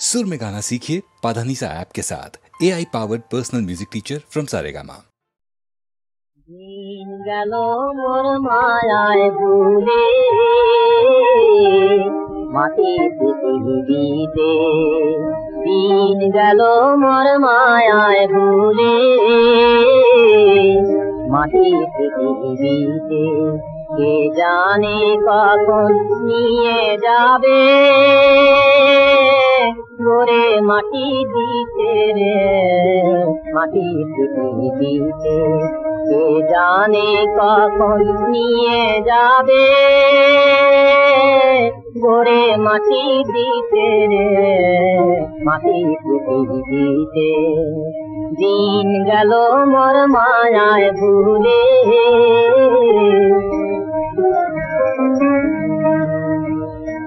सुर में गाना सीखिए पाधानीसा ऐप के साथ AI powered personal music teacher from Saregama. दिन गलो मोर मायाय भूले माटी पृथिवीते दिन गलो मोर मायाय भूले माटी पृथिवीते কে জানে কখন নিয়ে যাবে গোরে মাটি দিতে রে মাটি দিতে কে জানে কখন নিয়ে যাবে গোরে মাটি দিতে রে মাটি দিতে দিন গেল মোর মায়ায় ভুলে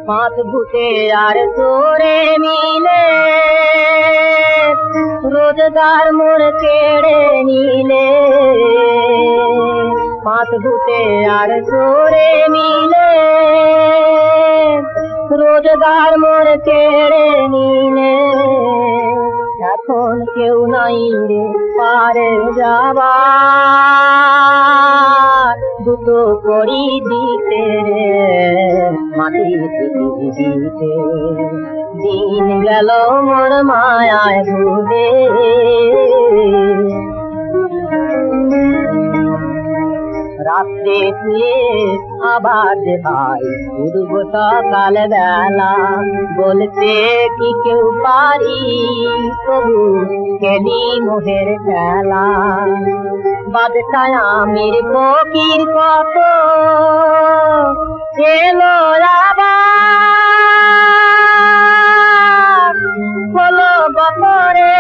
পাঁচ ভূতে আর তোরে মিলে রোজগার মোর কেড়ে নিলে পাঁচ ভূতে আর তোরে মিলে রোজগার মোর কেড়ে নিলে এখন কেউ নাই রে পারে যাবার দুটো করি দিতে রে মাটি দিতে দিন গেল মোর মায়ায় ভুলে রাত্রে শুয়ে আবার ভাই উঠব সকাল বেলা বলতে কি কেউ পারি তবু খেলি মোহের খেলা বাদশাহ আমির ফকির কত এলো আবার হলো বছরে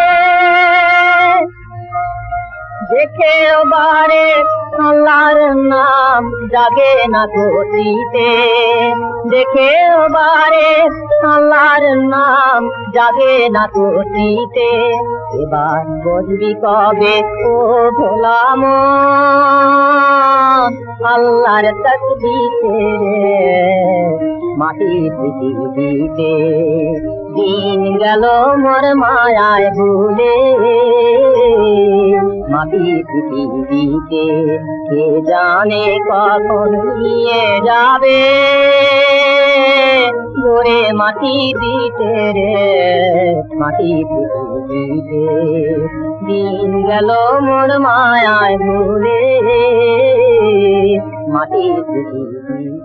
দেখে বারে আল্লাহর নাম জাগে না গতিতে দেখে বারে আল্লাহর নাম জাগে না গতিতে এবার বুঝবি কবে ও ভোলাম আল্লাহর তসবিতে মাটি পৃথিবীতে দিন গেল মোর মায়ায় ভুলে মাটি পৃথিবীতে কে জানে কখন নিয়ে যাবে গোরে মাটি দিতে রে মাটি পৃথিবীতে দিন গেল মোর মায়ায় ভুলে মাটি পৃথিবীতে।